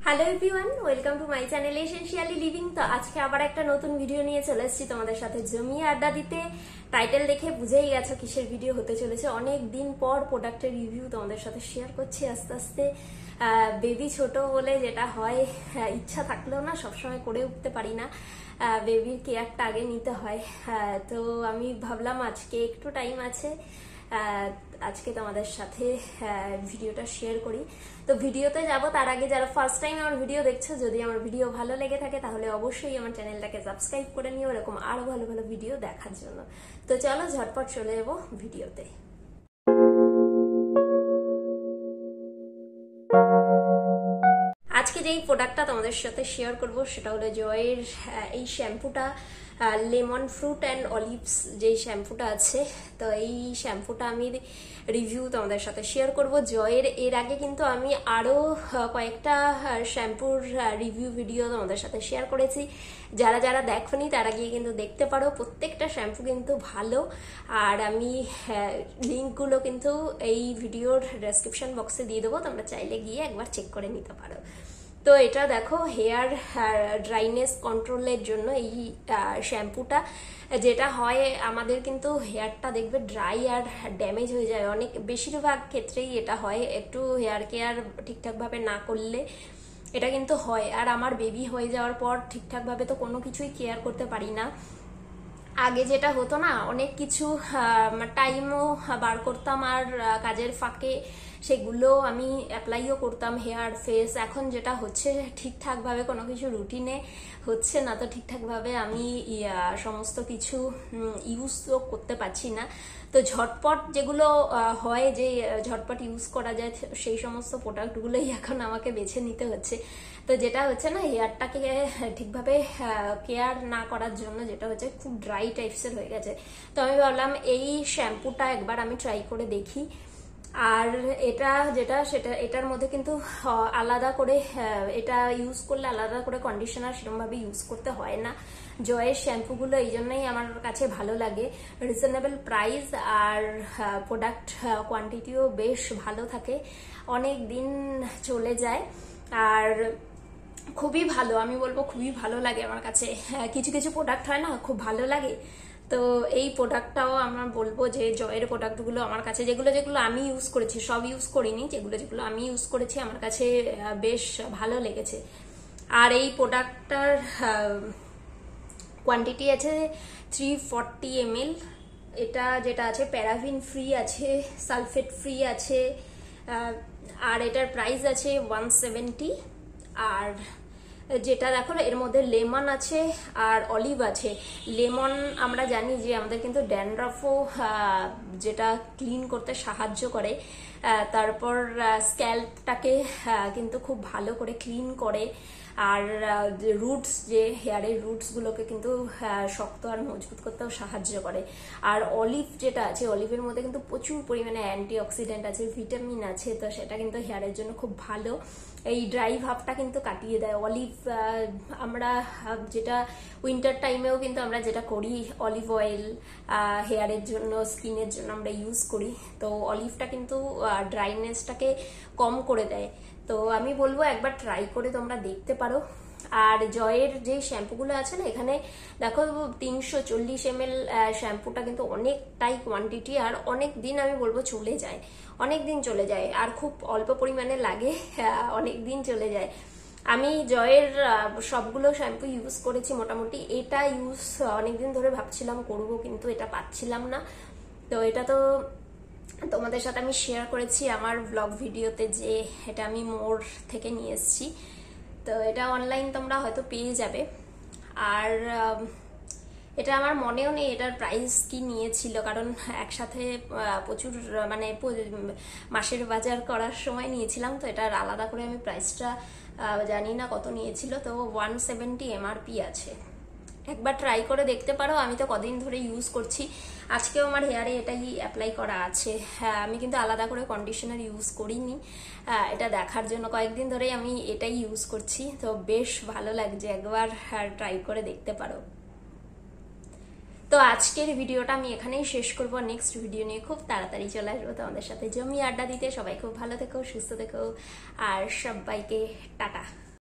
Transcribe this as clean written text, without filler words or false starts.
Hello everyone, welcome to my channel essentially living. তো আজকে আবার একটা নতুন ভিডিও নিয়ে চলে এসেছি তোমাদের সাথে জমিয়ে আড্ডা দিতে। টাইটেল দেখে বুঝেই গেছো কিসের ভিডিও হতে চলেছে। অনেক দিন পর প্রোডাক্টের রিভিউ তোমাদের সাথে শেয়ার করছি আস্তে আস্তে। বেবি ছোট বলে যেটা হয়, ইচ্ছা থাকলেও না সবসময় করে উঠতে পারি না, বেবির কেয়ারটা আগে নিতে হয়। তো আমি ভাবলাম আজকে একটু টাইম আছে, আজকে তোমাদের সাথে ভিডিওটা শেয়ার করি। তো ভিডিওতে যাব তার আগে যারা ফার্স্ট টাইম আমার ভিডিও দেখছো, যদি আমার ভিডিও ভালো লেগে থাকে তাহলে অবশ্যই আমার চ্যানেলটাকে সাবস্ক্রাইব করে নিও এরকম আরো ভালো ভালো ভিডিও দেখার জন্য। তো চলো ঝটপট চলে যাবো ভিডিওতে। আজকে যেই প্রোডাক্টটা তোমাদের সাথে শেয়ার করব সেটা হলো জয়ের এই শ্যাম্পুটা, লেমন ফ্রুট অ্যান্ড অলিভস যেই শ্যাম্পুটা আছে। তো এই শ্যাম্পুটা আমি রিভিউ তোমাদের সাথে শেয়ার করব জয়ের। এর আগে কিন্তু আমি আরো কয়েকটা শ্যাম্পুর রিভিউ ভিডিও তোমাদের সাথে শেয়ার করেছি, যারা যারা দেখোনি তারা গিয়ে কিন্তু দেখতে পারো। প্রত্যেকটা শ্যাম্পু কিন্তু ভালো, আর আমি লিঙ্কগুলো কিন্তু এই ভিডিওর ডেসক্রিপশন বক্সে দিয়ে দেবো, তোমরা চাইলে গিয়ে একবার চেক করে নিতে পারো। তো এটা দেখো, হেয়ার ড্রাইনেস কন্ট্রোলের জন্য এই শ্যাম্পুটা। যেটা হয় আমাদের কিন্তু হেয়ারটা দেখবে ড্রাই আর ড্যামেজ হয়ে যায় অনেক, বেশিরভাগ ক্ষেত্রেই এটা হয় একটু হেয়ার কেয়ার ঠিকঠাক ভাবে না করলে এটা কিন্তু হয়। আর আমার বেবি হয়ে যাওয়ার পর ঠিকঠাক ভাবে তো কোনো কিছুই কেয়ার করতে পারি না। আগে যেটা হতো না, অনেক কিছু টাইমও বার করতাম আর কাজের ফাঁকে সেগুলো আমি অ্যাপ্লাইও করতাম হেয়ার ফেস। এখন যেটা হচ্ছে ঠিকঠাক ভাবে কোনো কিছু রুটিনে হচ্ছে না, তো ঠিকঠাক ভাবে আমি সমস্ত কিছু ইউজও করতে পারছি না। তো ঝটপট যেগুলো হয় যে ঝটপট ইউজ করা যায় সেই সমস্ত প্রোডাক্টগুলোই এখন আমাকে বেছে নিতে হচ্ছে। তো যেটা হচ্ছে না, হেয়ারটাকে ঠিকভাবে কেয়ার না করার জন্য যেটা হচ্ছে খুব ড্রাই টাইপসের হয়ে গেছে। তো আমি ভাবলাম এই শ্যাম্পুটা একবার আমি ট্রাই করে দেখি। আর এটা যেটা সেটা এটার মধ্যে কিন্তু আলাদা করে এটা ইউজ করলে আলাদা করে কন্ডিশনার সেরকম ভাবে ইউজ করতে হয় না। জয়ের শ্যাম্পুগুলো এই জন্যই আমার কাছে ভালো লাগে, রিজনেবল প্রাইস আর প্রোডাক্ট কোয়ান্টিটিও বেশ ভালো থাকে, অনেক দিন চলে যায় আর খুবই ভালো। আমি বলবো খুবই ভালো লাগে আমার কাছে। কিছু কিছু প্রোডাক্ট হয় না খুব ভালো লাগে, তো এই প্রোডাক্টটাও আমার বলবো যে জয়ের প্রোডাক্টগুলো আমার কাছে যেগুলো যেগুলো আমি ইউজ করেছি, সব ইউজ করিনি, যেগুলো যেগুলো আমি ইউজ করেছি আমার কাছে বেশ ভালো লেগেছে। আর এই প্রোডাক্টটার কোয়ান্টিটি আছে 340 ml। এটা যেটা আছে প্যারাভিন ফ্রি আছে, সালফেট ফ্রি আছে, আর এটার প্রাইস আছে 170। আর যেটা দেখো এর মধ্যে লেমন আছে আর অলিভ আছে। লেমন আমরা জানি যে আমাদের কিন্তু ড্যান্ড্রাফও যেটা ক্লিন করতে সাহায্য করে, তারপর স্ক্যাল্পটাকে কিন্তু খুব ভালো করে ক্লিন করে, আর রুটস যে হেয়ারের রুটস গুলোকে কিন্তু শক্ত আর মজবুত করতেও সাহায্য করে। আর অলিভ যেটা আছে, অলিভের মধ্যে কিন্তু প্রচুর পরিমাণে অ্যান্টি অক্সিডেন্ট আছে, ভিটামিন আছে, তো সেটা কিন্তু হেয়ারের জন্য খুব ভালো, এই ড্রাই ভাবটা কিন্তু কাটিয়ে দেয়। অলিভ আমরা যেটা উইন্টার টাইমেও কিন্তু আমরা যেটা করি, অলিভ অয়েল হেয়ারের জন্য স্কিনের জন্য আমরা ইউজ করি, তো অলিভটা কিন্তু ড্রাইনেসটাকে কম করে দেয়। তো আমি বলবো একবার ট্রাই করে তোমরা দেখতে পারো। আর জয়ের যে শ্যাম্পুগুলো আছে না, এখানে দেখো 340 ml শ্যাম্পুটা কিন্তু অনেকটাই কোয়ান্টিটি, আর অনেক দিন আমি বলবো চলে যায়, অনেক দিন চলে যায়, আর খুব অল্প পরিমাণে লাগে, অনেক দিন চলে যায়। আমি জয়ের সবগুলো শ্যাম্পু ইউজ করেছি মোটামুটি। এটা ইউজ অনেকদিন ধরে ভাবছিলাম করব, কিন্তু এটা পাচ্ছিলাম না। তো এটা তো তোমাদের সাথে আমি শেয়ার করেছি আমার ব্লগ ভিডিওতে যে এটা আমি মোর থেকে নিয়ে এসেছি। তো এটা অনলাইন তোমরা হয়তো পেয়ে যাবে। আর এটা আমার মনেও নেই এটার প্রাইস কি নিয়েছিল, কারণ একসাথে প্রচুর মানে মাসের বাজার করার সময় নিয়েছিলাম, তো এটার আলাদা করে আমি প্রাইসটা জানি না কত নিয়েছিল। তো 170 MRP আছে, একবার ট্রাই করে দেখতে পারো। আমি তো কদিন ধরে ইউজ করছি, আজকেও আমার হেয়ারে এটাই অ্যাপ্লাই করা আছে। হ্যাঁ, আমি কিন্তু আলাদা করে কন্ডিশনার ইউজ করিনি, এটা দেখার জন্য কয়েকদিন ধরেই আমি এটাই ইউজ করছি। তো বেশ ভালো লাগছে, একবার ট্রাই করে দেখতে পারো। তো আজকের ভিডিওটা আমি এখানেই শেষ করবো, নেক্সট ভিডিও নিয়ে খুব তাড়াতাড়ি চলে আসবো তোমাদের সাথে জমি আড্ডা দিতে। সবাই খুব ভালো থেকো, সুস্থ থেকো, আর সবাইকে টাটা।